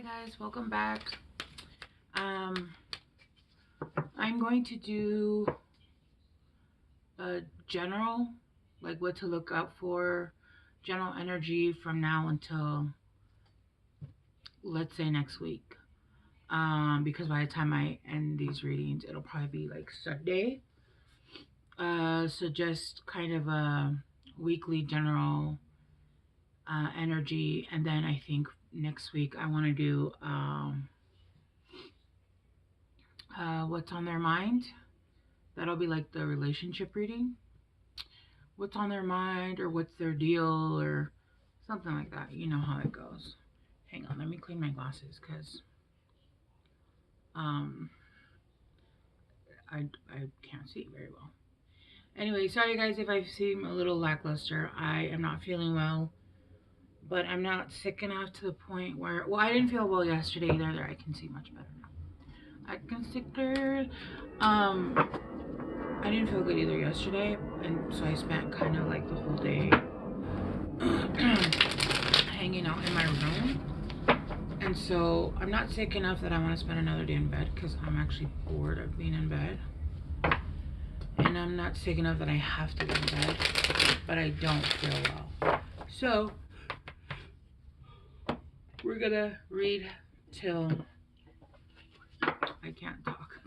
Hi guys, welcome back. I'm going to do a general, like what to look out for, general energy from now until, let's say, next week. Because by the time I end these readings, it'll probably be like Sunday. So just kind of a weekly general energy, and then I think next week I want to do what's on their mind. That'll be like the relationship reading. What's on their mind, or what's their deal, or something like that. You know how it goes. Hang on, let me clean my glasses because I can't see very well. Anyway, sorry guys if I seem a little lackluster. I am not feeling well, but I'm not sick enough to the point where, well, I didn't feel well yesterday either. I can see much better now. I can see clear. I didn't feel good either yesterday, and so I spent kind of like the whole day hanging out in my room. And so I'm not sick enough that I want to spend another day in bed because I'm actually bored of being in bed. And I'm not sick enough that I have to be in bed, but I don't feel well. So we're gonna read till I can't talk,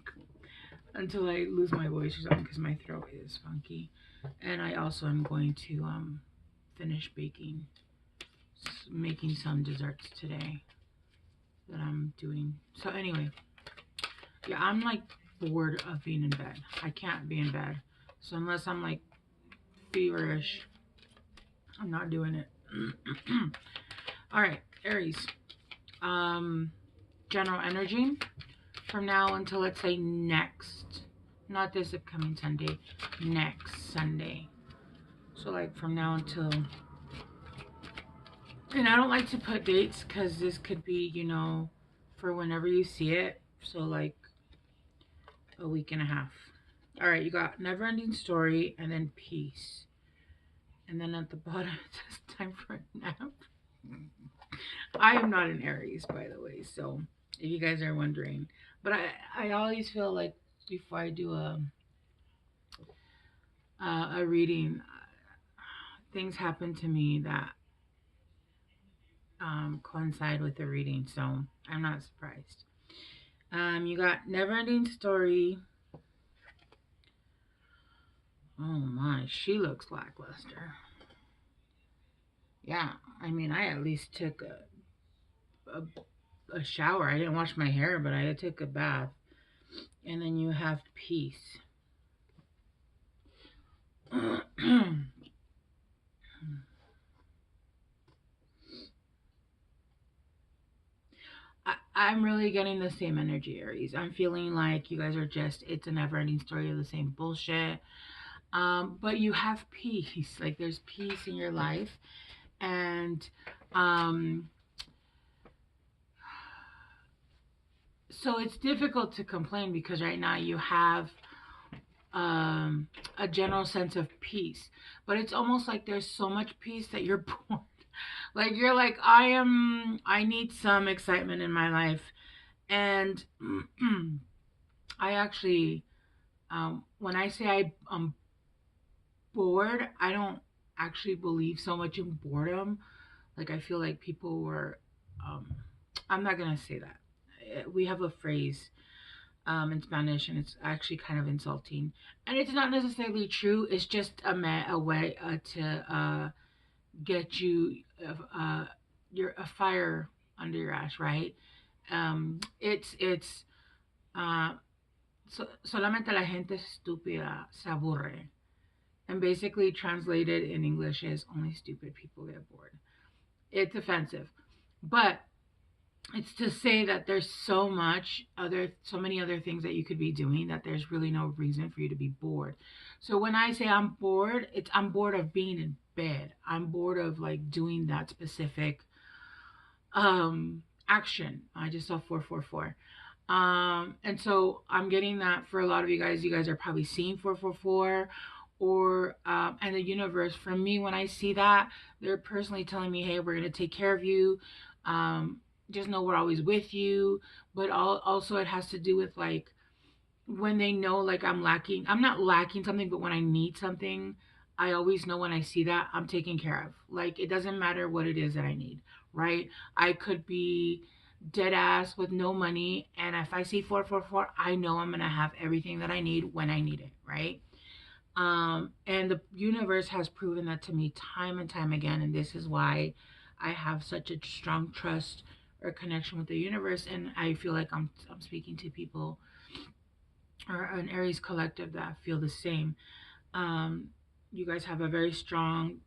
until I lose my voice or something, because my throat is funky. And I also am going to finish making some desserts today that I'm doing. So anyway, yeah, I'm like bored of being in bed. I can't be in bed. So unless I'm like feverish, I'm not doing it. All right, Aries. General energy from now until, let's say, next, not this upcoming Sunday, next Sunday. So like from now until, and I don't like to put dates because this could be, you know, for whenever you see it. So like a week and a half. All right, you got never ending story and then peace. And then at the bottom it says time for a nap. I am not an Aries, by the way, so if you guys are wondering. But I always feel like before I do a reading, things happen to me that coincide with the reading, so I'm not surprised. You got never ending story. Oh my, she looks lackluster. Yeah, I mean, I at least took a shower. I didn't wash my hair, but I took a bath. And then you have peace. I'm really getting the same energy, Aries. I'm feeling like you guys are just, it's a never ending story of the same bullshit. But you have peace. Like there's peace in your life. And so it's difficult to complain because right now you have a general sense of peace. But it's almost like there's so much peace that you're bored. Like you're like, I need some excitement in my life. And I actually, when I say I'm bored, I don't actually believe so much in boredom. Like I feel like people were, I'm not gonna say that. We have a phrase in Spanish, and it's actually kind of insulting. And it's not necessarily true. It's just a way to get you a fire under your ass, right? It's solamente la gente estúpida se aburre. And basically translated in English is only stupid people get bored. It's offensive. But it's to say that there's so many other things that you could be doing that there's really no reason for you to be bored. So when I say I'm bored, I'm bored of being in bed. I'm bored of like doing that specific action. I just saw 444. And so I'm getting that for a lot of you guys. You guys are probably seeing 444 or and the universe. For me, when I see that, they're personally telling me, hey, we're going to take care of you. just know we're always with you. But also it has to do with like when they know like I'm not lacking something, but when I need something, I always know when I see that I'm taken care of. Like it doesn't matter what it is that I need, right? I could be dead ass with no money, and if I see 444, I know I'm gonna have everything that I need when I need it, right? And the universe has proven that to me time and time again, and this is why I have such a strong trust or connection with the universe, and I feel like I'm speaking to people or an Aries collective that feel the same. Um, you guys have a very strong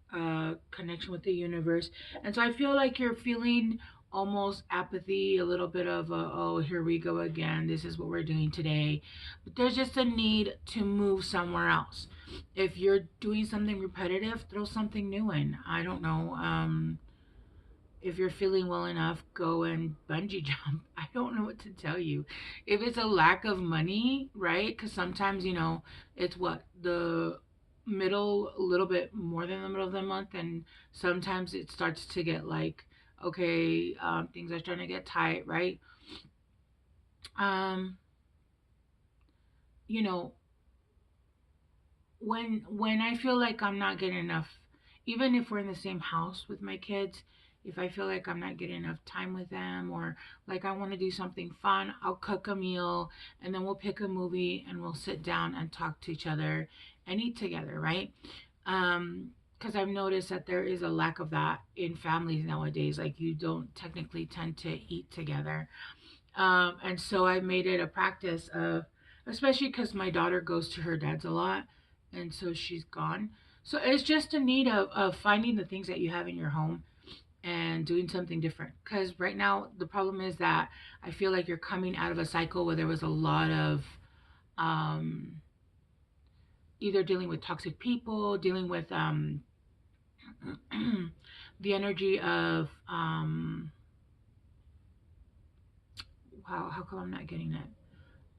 connection with the universe, and so I feel like you're feeling almost apathy, a little bit of oh, here we go again. This is what we're doing today, but there's just a need to move somewhere else. If you're doing something repetitive, throw something new in. I don't know. If you're feeling well enough, go and bungee jump. I don't know what to tell you. If it's a lack of money, right? Because sometimes, it's what? The middle, a little bit more than the middle of the month. And sometimes it starts to get like, okay, things are starting to get tight, right? Um, you know, when I feel like I'm not getting enough, even if we're in the same house with my kids, if I feel like I'm not getting enough time with them or like I want to do something fun, I'll cook a meal and then we'll pick a movie and we'll sit down and talk to each other and eat together, right? Because I've noticed that there is a lack of that in families nowadays. Like you don't technically tend to eat together. And so I made it a practice of, especially because my daughter goes to her dad's a lot, and so she's gone. So it's just a need of finding the things that you have in your home and doing something different. Because right now, the problem is that I feel like you're coming out of a cycle where there was a lot of um, either dealing with toxic people, dealing with the energy of, wow, how come I'm not getting it?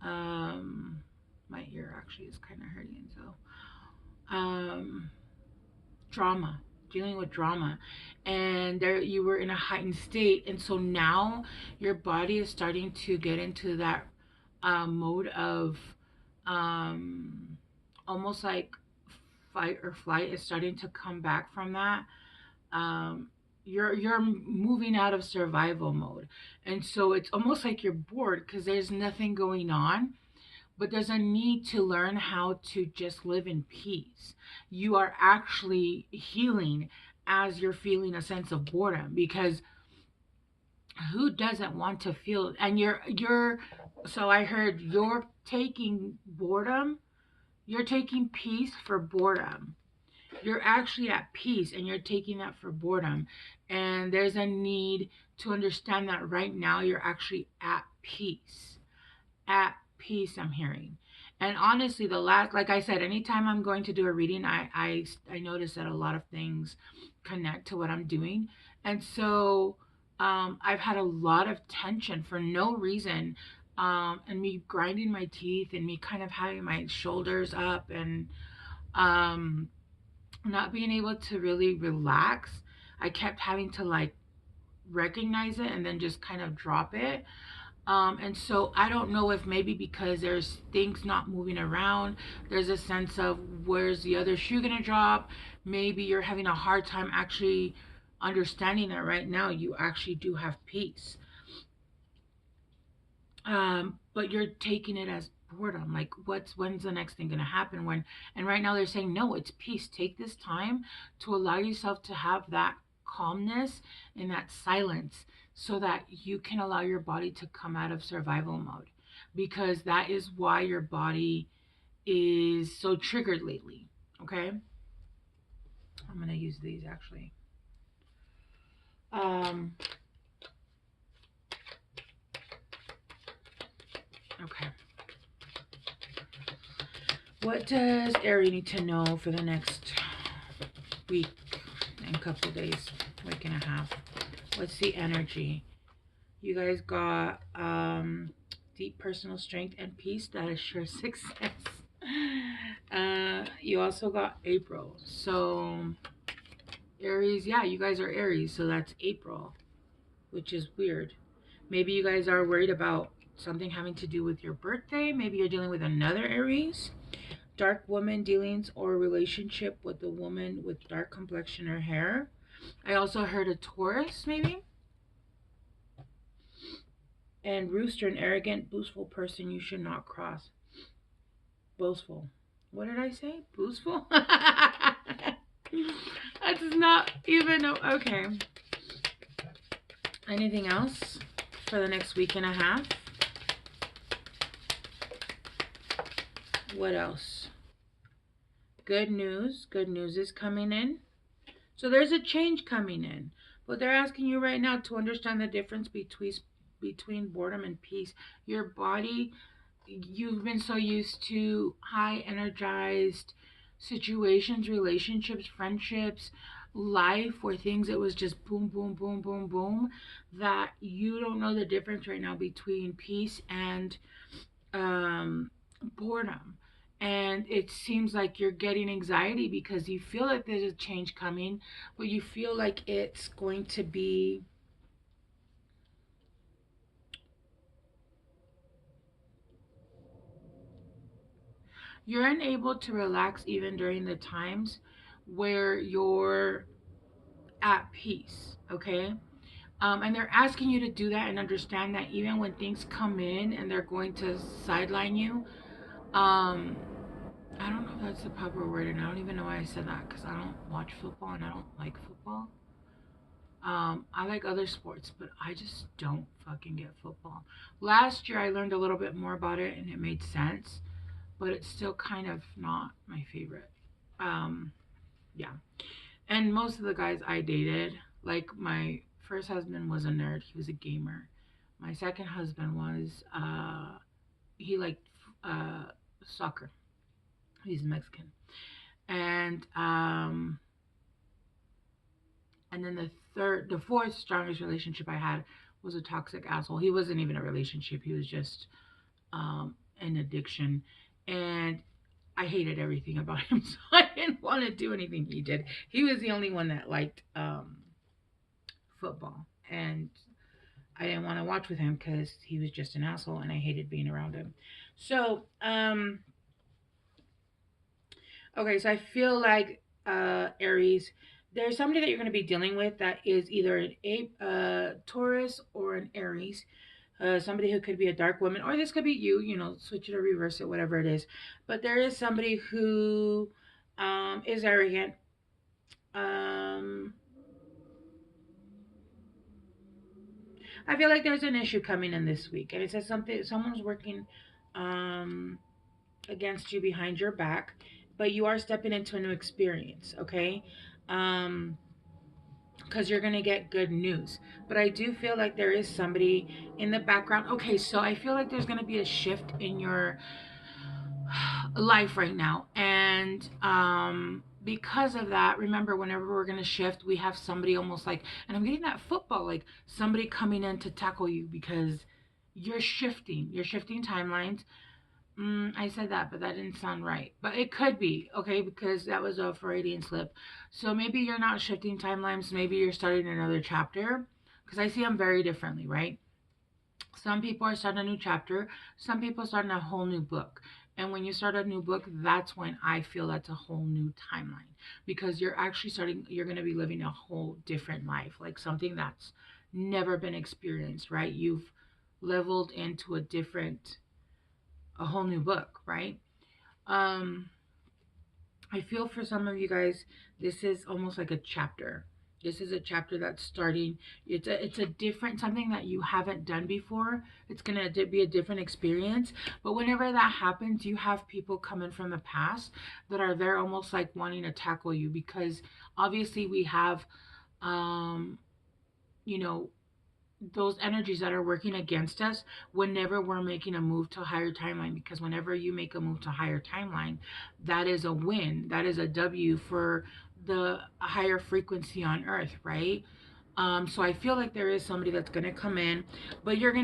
Um, my ear actually is kind of hurting. So, drama, dealing with drama, and there you were in a heightened state, and so now your body is starting to get into that mode of um, almost like fight or flight is starting to come back from that. Um, you're moving out of survival mode, and so it's almost like you're bored because there's nothing going on, but there's a need to learn how to just live in peace. You are actually healing as you're feeling a sense of boredom, because who doesn't want to feel, and you're so I heard you're taking boredom, you're taking peace for boredom. You're actually at peace and you're taking that for boredom. And there's a need to understand that right now you're actually at peace. At peace, I'm hearing. And honestly, the last, like I said, anytime I'm going to do a reading, I notice that a lot of things connect to what I'm doing. And so I've had a lot of tension for no reason. And me grinding my teeth and me kind of having my shoulders up and um, not being able to really relax. I kept having to like recognize it and then just kind of drop it. And so I don't know if maybe because there's things not moving around, there's a sense of where's the other shoe gonna drop. Maybe you're having a hard time actually understanding that right now you actually do have peace. But you're taking it as boredom. Like when's the next thing gonna happen? When and right now they're saying no, it's peace. Take this time to allow yourself to have that calmness and that silence so that you can allow your body to come out of survival mode. Because that is why your body is so triggered lately. Okay? I'm gonna use these actually. Um okay. What does Aries need to know for the next week and couple days, week and a half? What's the energy? You guys got deep personal strength and peace. That is sure success. You also got April. So Aries, yeah, you guys are Aries, so that's April, which is weird. Maybe you guys are worried about something having to do with your birthday. Maybe you're dealing with another Aries. Dark woman dealings or relationship with a woman with dark complexion or hair. I also heard a Taurus, maybe. And rooster, an arrogant, boastful person you should not cross. Boastful. What did I say? Boastful? That does not even know. Okay. Anything else for the next week and a half? What else? Good news. Good news is coming in. So there's a change coming in. But they're asking you right now to understand the difference between boredom and peace. Your body, you've been so used to high energized situations, relationships, friendships, life, where things, it was just boom, boom, boom, boom, boom, that you don't know the difference right now between peace and boredom. And it seems like you're getting anxiety because you feel like there's a change coming, but you feel like it's going to be, you're unable to relax even during the times where you're at peace, okay? And they're asking you to do that and understand that even when things come in and they're going to sideline you, um, I don't know if that's the proper word, and I don't even know why I said that because I don't watch football and I don't like football. I like other sports, but I just don't fucking get football. Last year I learned a little bit more about it and it made sense, but it's still kind of not my favorite. Um, yeah. And most of the guys I dated, like my first husband was a nerd, he was a gamer. My second husband was he liked soccer. He's Mexican. And and then the fourth strongest relationship I had was a toxic asshole. He wasn't even a relationship. He was just an addiction. And I hated everything about him, so I didn't want to do anything he did. He was the only one that liked football, and I didn't want to watch with him because he was just an asshole, and I hated being around him. So, okay, so I feel like Aries, there's somebody that you're going to be dealing with that is either Taurus or an Aries. Somebody who could be a dark woman, or this could be you, switch it or reverse it, whatever it is. But there is somebody who is arrogant. Um, I feel like there's an issue coming in this week, and it says someone's working um, against you behind your back, but you are stepping into a new experience, okay? Um, because you're going to get good news. But I do feel like there is somebody in the background. Okay, so I feel like there's going to be a shift in your life right now. And because of that, remember, whenever we're going to shift, we have somebody almost like, and I'm getting that football, like somebody coming in to tackle you because you're shifting timelines. I said that, but that didn't sound right. But it could be, okay, because that was a Freudian slip. So maybe you're not shifting timelines. Maybe you're starting another chapter. Because I see them very differently, right? Some people are starting a new chapter. Some people are starting a whole new book. And when you start a new book, that's when I feel that's a whole new timeline. Because you're actually you're going to be living a whole different life. Like something that's never been experienced, right? You've leveled into a whole new book, right? Um, I feel for some of you guys, this is almost like a chapter. This is a chapter that's starting. It's a different something that you haven't done before. It's gonna be a different experience. But whenever that happens, you have people coming from the past that are there, almost like wanting to tackle you because obviously we have, um, you know, those energies that are working against us whenever we're making a move to a higher timeline, because whenever you make a move to a higher timeline, that is a win, that is a W for the higher frequency on earth, right? So I feel like there is somebody that's gonna come in, but you're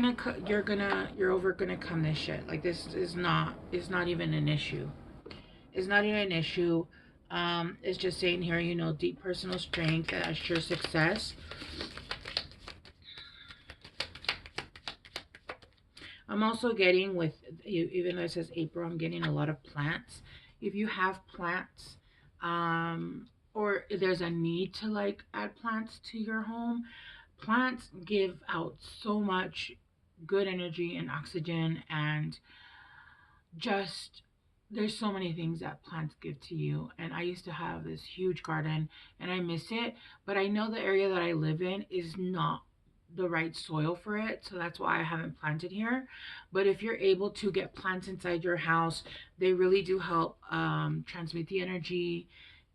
overcome this shit. Like this is not even an issue. It's not even an issue. It's just saying here, deep personal strength and assure success. I'm also getting with, even though it says April, I'm getting a lot of plants. If you have plants, or there's a need to like add plants to your home, plants give out so much good energy and oxygen, and just there's so many things that plants give to you. And I used to have this huge garden and I miss it, but I know the area that I live in is not the right soil for it, so that's why I haven't planted here. But if you're able to get plants inside your house, they really do help transmit the energy,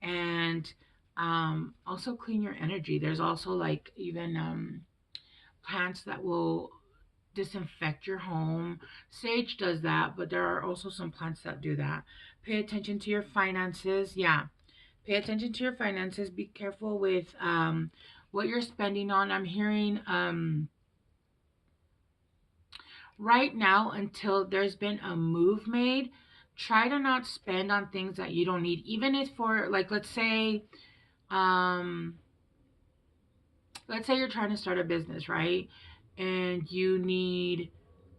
and also clean your energy. There's also like even plants that will disinfect your home. Sage does that, but there are also some plants that do that. Pay attention to your finances. Yeah, pay attention to your finances. Be careful with what you're spending on. I'm hearing right now, until there's been a move made, try to not spend on things that you don't need. Even if for like, um let's say you're trying to start a business, right? And you need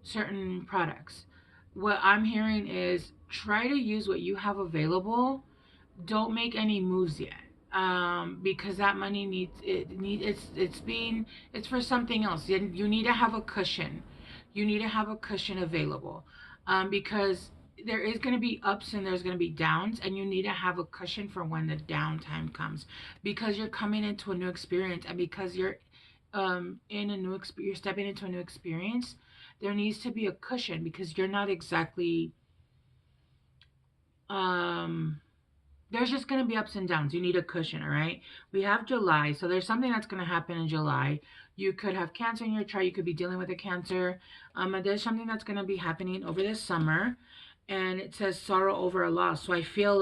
certain products. What I'm hearing is try to use what you have available. Don't make any moves yet, because that money it's for something else. You need to have a cushion. You need to have a cushion available, because there is going to be ups and there's going to be downs, and you need to have a cushion for when the downtime comes, because you're coming into a new experience, and because you're you're stepping into a new experience. There needs to be a cushion, because you're not exactly um there's just going to be ups and downs. You need a cushion, all right? We have July, so there's something that's going to happen in July. You could have cancer in your chart. You could be dealing with a cancer. And there's something that's going to be happening over this summer, and it says sorrow over a loss. So I feel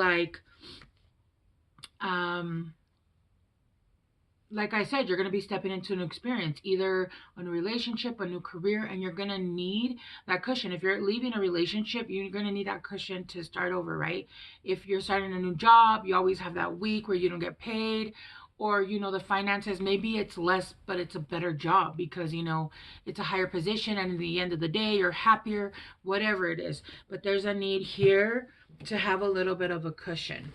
um, like I said, you're going to be stepping into an experience, either a new relationship, a new career, and you're going to need that cushion. If you're leaving a relationship, you're going to need that cushion to start over, right? If you're starting a new job, you always have that week where you don't get paid, or the finances, maybe it's less but it's a better job, because it's a higher position, and at the end of the day you're happier, whatever it is. But there's a need here to have a little bit of a cushion.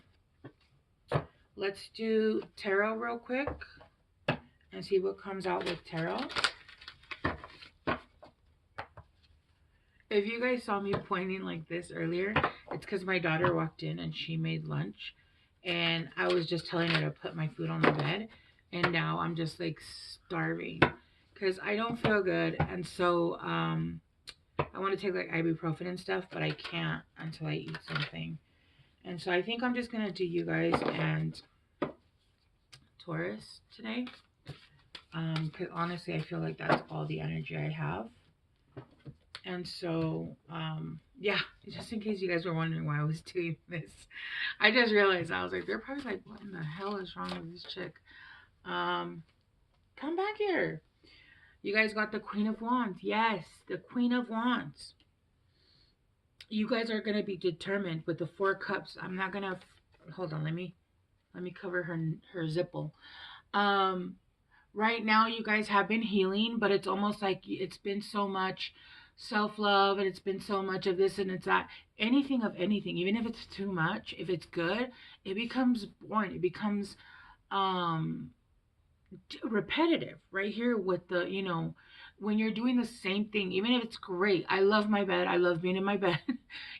Let's do tarot real quick and see what comes out with tarot. If you guys saw me pointing like this earlier, it's because my daughter walked in and she made lunch. And I was just telling her to put my food on the bed. And now I'm just like starving because I don't feel good. And so I want to take like ibuprofen and stuff, but I can't until I eat something. And so I think I'm just going to do you guys and Taurus today. Because honestly, I feel like that's all the energy I have. And so, yeah, just in case you guys were wondering why I was doing this, I just realized, I was like, they're probably like, what in the hell is wrong with this chick? Come back here. You guys got the Queen of Wands. Yes, the Queen of Wands. You guys are going to be determined with the Four Cups. I'm not going to, hold on, let me cover her zipple. Right now you guys have been healing, but it's almost like it's been so much self-love, and it's been so much of this and it's that. Anything of anything, even if it's too much, if it's good, it becomes boring. It becomes um repetitive. Right here with the, when you're doing the same thing, even if it's great. I love my bed. I love being in my bed.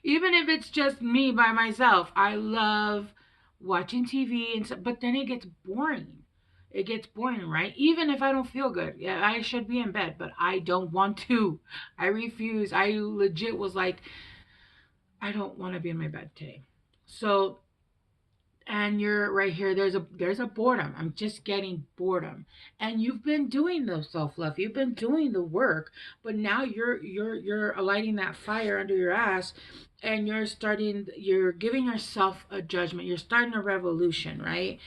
Even if it's just me by myself, I love watching TV and stuff, but then it gets boring. It gets boring, right? Even if I don't feel good. Yeah, I should be in bed, but I don't want to. I refuse. I legit was like, I don't want to be in my bed today. So, and you're right here, there's a boredom. I'm just getting boredom. And you've been doing the self-love, you've been doing the work, but now you're lighting that fire under your ass, and you're giving yourself a judgment. You're starting a revolution, right?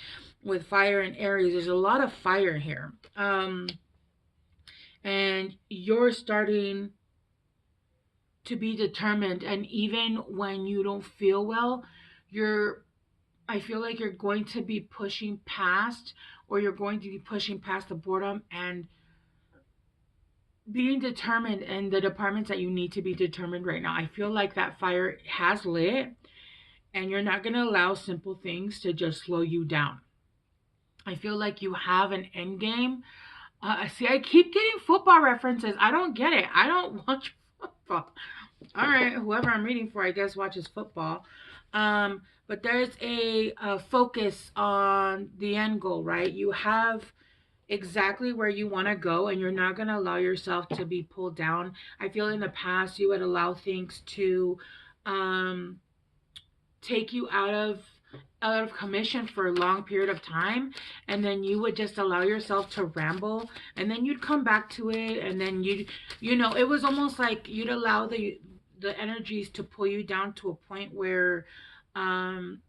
With fire and Aries, there's a lot of fire here. And you're starting to be determined, and even when you don't feel well, you're I feel like you're going to be pushing past, or you're going to be pushing past the boredom, and being determined in the departments that you need to be determined right now. I feel like that fire has lit, and you're not going to allow simple things to just slow you down. I feel like you have an end game. See, I keep getting football references. I don't get it. I don't watch football. All right, whoever I'm reading for, I guess, watches football. But there's a focus on the end goal, right? You have exactly where you want to go, and you're not going to allow yourself to be pulled down. I feel in the past you would allow things to um, take you out of commission for a long period of time, and then you would just allow yourself to ramble, and then you'd come back to it, and then it was almost like you'd allow the energies to pull you down to a point where um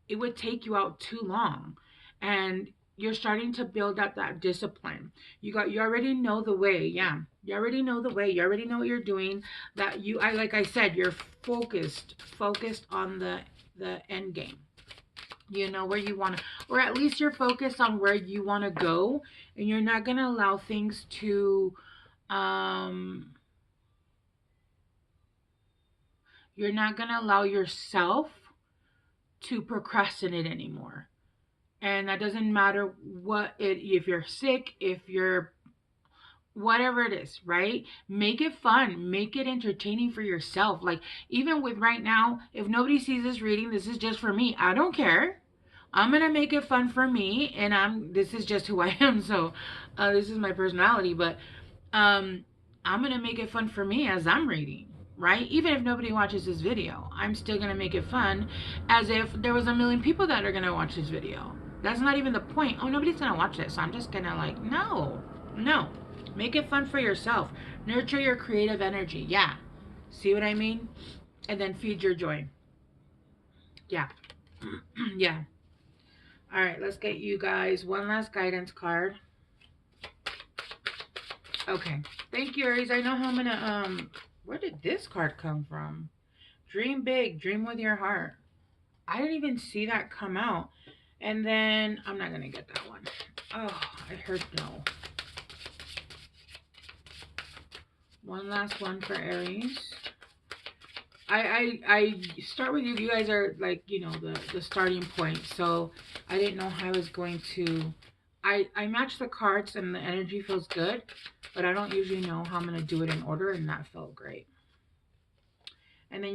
it would take you out too long, and you're starting to build up that discipline. You already know the way. Yeah, you already know the way. You already know what you're doing. That you I like I said, you're focused on the end game. You know where you want to, or at least you're focused on where you want to go, and you're not going to allow things to um you're not going to allow yourself to procrastinate anymore. And that doesn't matter if you're sick, if you're whatever it is, right? Make it fun, make it entertaining for yourself. Like, even with right now, if nobody sees this reading, this is just for me. I don't care. I'm gonna make it fun for me, and this is just who I am. So this is my personality. But um I'm gonna make it fun for me as I'm reading, right? Even if nobody watches this video, I'm still gonna make it fun, as if there was a million people that are gonna watch this video. That's not even the point. Oh, nobody's gonna watch this, so I'm just gonna, like, no, no. Make it fun for yourself. Nurture your creative energy. Yeah. See what I mean? And then feed your joy. Yeah. Yeah. All right, let's get you guys one last guidance card. Okay. Thank you, Aries. I know how I'm gonna where did this card come from? Dream big, dream with your heart. I didn't even see that come out. And then I'm not gonna get that one. Oh, I heard no. One last one for Aries. I start with you. You guys are, like, the starting point. So I didn't know how I was going to. I match the cards and the energy feels good, but I don't usually know how I'm gonna do it in order, and that felt great. And then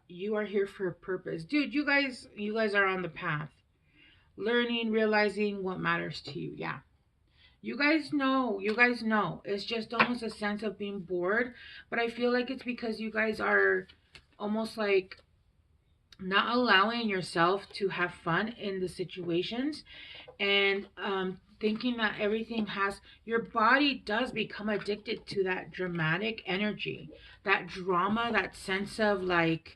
you are here for a purpose, dude. You guys are on the path, learning, realizing what matters to you. Yeah, you guys know. It's just almost a sense of being bored, but I feel like it's because you guys are almost like not allowing yourself to have fun in the situations, and thinking that everything has, your body does become addicted to that dramatic energy, that drama, that sense of, like,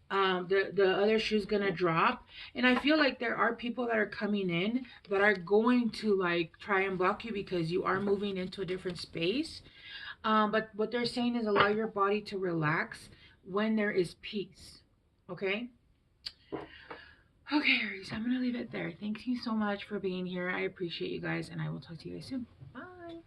the other shoe's gonna drop. And I feel like there are people that are coming in that are going to, like, try and block you because you are moving into a different space. But what they're saying is allow your body to relax when there is peace. Okay. Okay, Aries, I'm going to leave it there. Thank you so much for being here. I appreciate you guys, and I will talk to you guys soon. Bye.